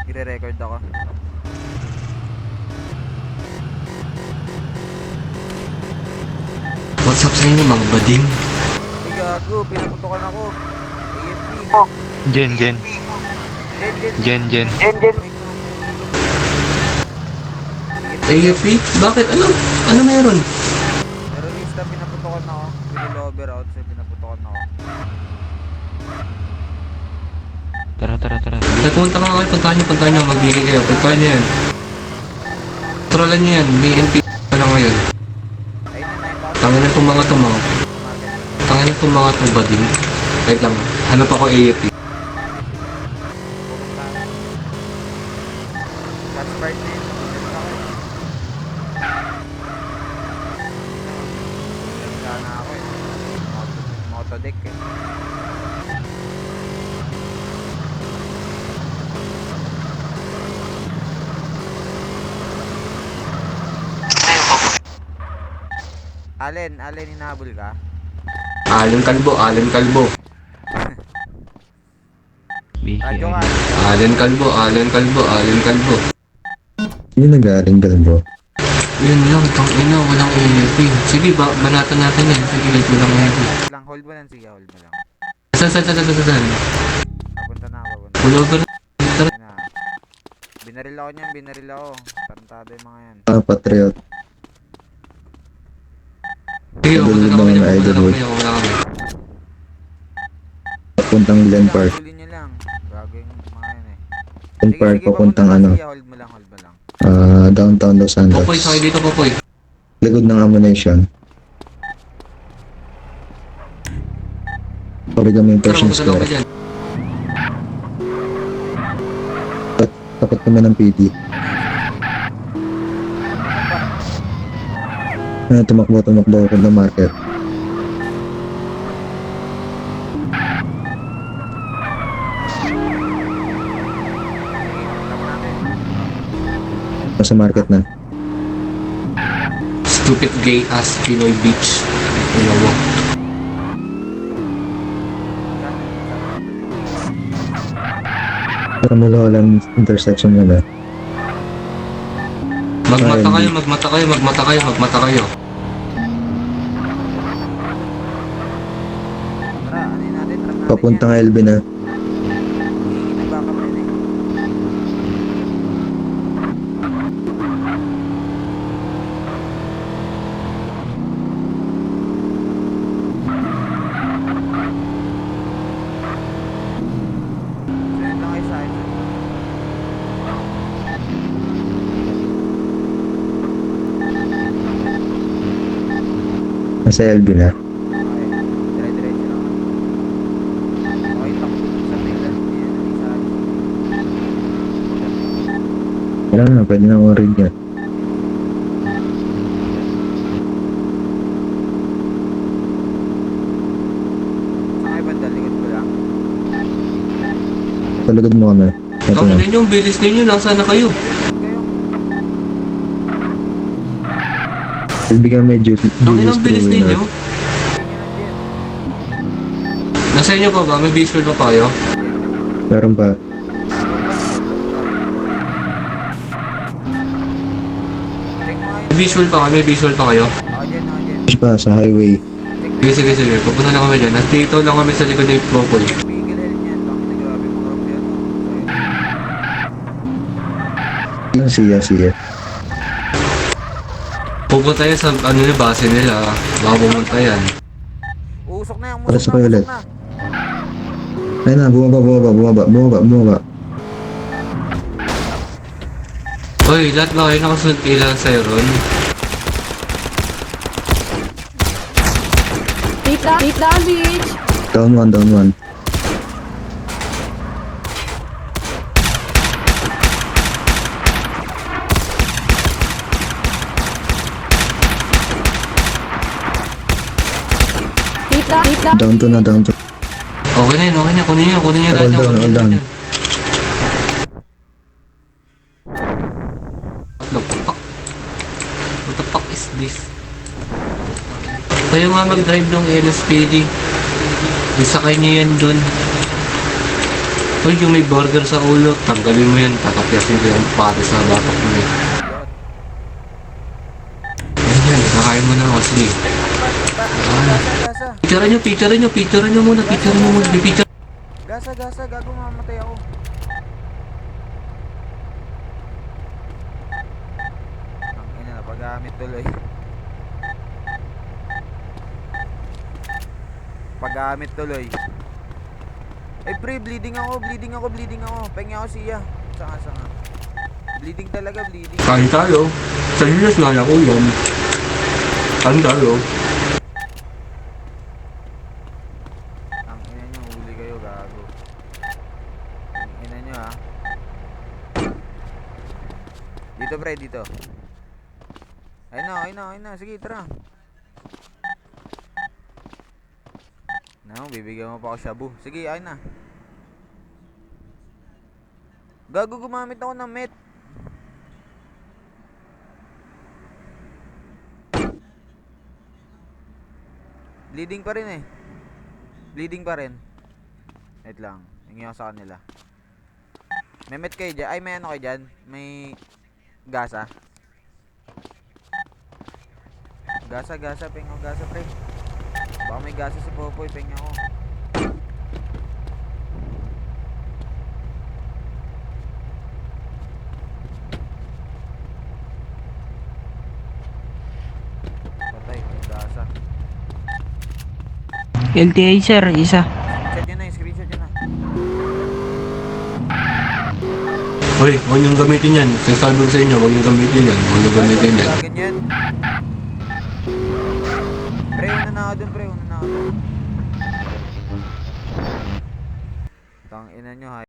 Nire-record ako. What's up sa inyo mga bading? Ay gago, pinaputokan ako. AFP. Jen. AFP? Bakit? Ano meron? Terorista, pinaputokan ako. Pinilover out, so pinaputokan ako. Tara. Nagpunta ka kayo, puntahan nyo, magbigay kayo. Puntahan nyo yan. Trolan nyo yan, BNP pa lang ngayon. Ayun na, naipasok. Tangin na itong mga tumaw. Tangin na itong mga bading. Wait lang, hanap ako AFP. Catch part din. Sana ako eh. Motodeck eh. Allen, hinahabol ka? Allen Calvo. Radyo ka. Allen Calvo. Yung nag-aaring kalbo. Yun lang, tangina, walang AFP. Sige, banatan natin yan. Sige, wait mo lang AFP. Hold mo lang, sige, hold mo lang. Saan? Papunta na. Pullover na. Na. Binaril ako. Tarantado yung mga yan. Patriot. Sige, Idol pumunta na mo kami na, dyan, idol mo. Papuntang Glen Park. Huli nyo lang. Gago yung mga yan eh. Glen Park, papuntang papunta ano. ka, sige, hold mo lang. Downtown Los Santos. Popoy, sakay dito, Popoy. Likod ng ammunition. Pari kami yung Tara, Persian pumunta na kami Square. dyan. Tapat kami ng PD. Tumakbo ako ng market. Sa market na. Stupid gay ass Pinoy bitch. Ilawa. Sa Malolan intersection na. Magmata kayo. Tara, anin natin. Tara natin Papuntang yan. LB na. Hihingi ba ka rin eh. Sunod lang kayo sa akin. Nasa LB na. Okay, dire-diretso lang. Okay, takbo sa pila. Yan, isa. Wala na, pwede na akong rig yan. Saan kayo banda? Likod ko lang. Sa likod mo kami. Ito Tangin na. ninyo, bilis ninyo, nasaan na kayo? Kayo. LB kami Tangin ang bilis ninyo. Nasa inyo pa ba? May visual pa kayo? Meron pa. May visual pa kayo? Ako dyan. Push pa sa highway. Sige. Pupunta na kami dyan. Nandito lang kami sa likod ng Popoy. Bigil health niyan. Bakit na grabe mo grabe yan? Yung siya. Pupunta yan sa base nila. Baka pumunta yan. Usok na yan. Para sa Usok toilet. na. Ayun na, bumaba. Hoy, lahat ba kayo nakasunod kailan sa'yo ron? Wait lang, bitch! Down one. Wait lang! Down to. Okay na yun. Kunin nyo. Hold on. What the fuck is this? Kayo nga mag-drive ng LSPD. Isakay nyo yan dun. Uy, yung may burger sa ulo, tanggalin mo yan, tatapyasin ko yan pare sa batok mo eh. Ayan, nakain mo na ako, sige. Gasa. Picturean nyo muna, picture. Gasa, gago mamatay ako. Ang ina na, paggamit tuloy. Paggamit tuloy. Eh pre, bleeding ako. Pahinga ako siya. Sanga. Bleeding talaga. Kain tayo. Sa Lilas na ako yan. Kain tayo. Ang ina nyo, huli kayo, gago. Ang ina nyo, ha. Dito pre, dito. Ayun na. Sige, tara. No, bibigyan mo pa ako shabu. Sige, ayun na. Gago, gumamit ako ng met. Bleeding pa rin eh. Wait lang. Hingi ako sa kanila. May met kayo dyan. Ay, may ano kayo dyan. May gasa. Gasa. Pengo gasa, pre. Baka may gasa si Popoy. Pengo ako. Patay, may gasa. LTA sir, isa. Screenshot nyo na. Uy, huwag niyong gamitin yan. Sinasabi ko sa inyo, huwag niyong gamitin yan. Ganyan. Pre, una na ako dun. Tang ina nyo, ha.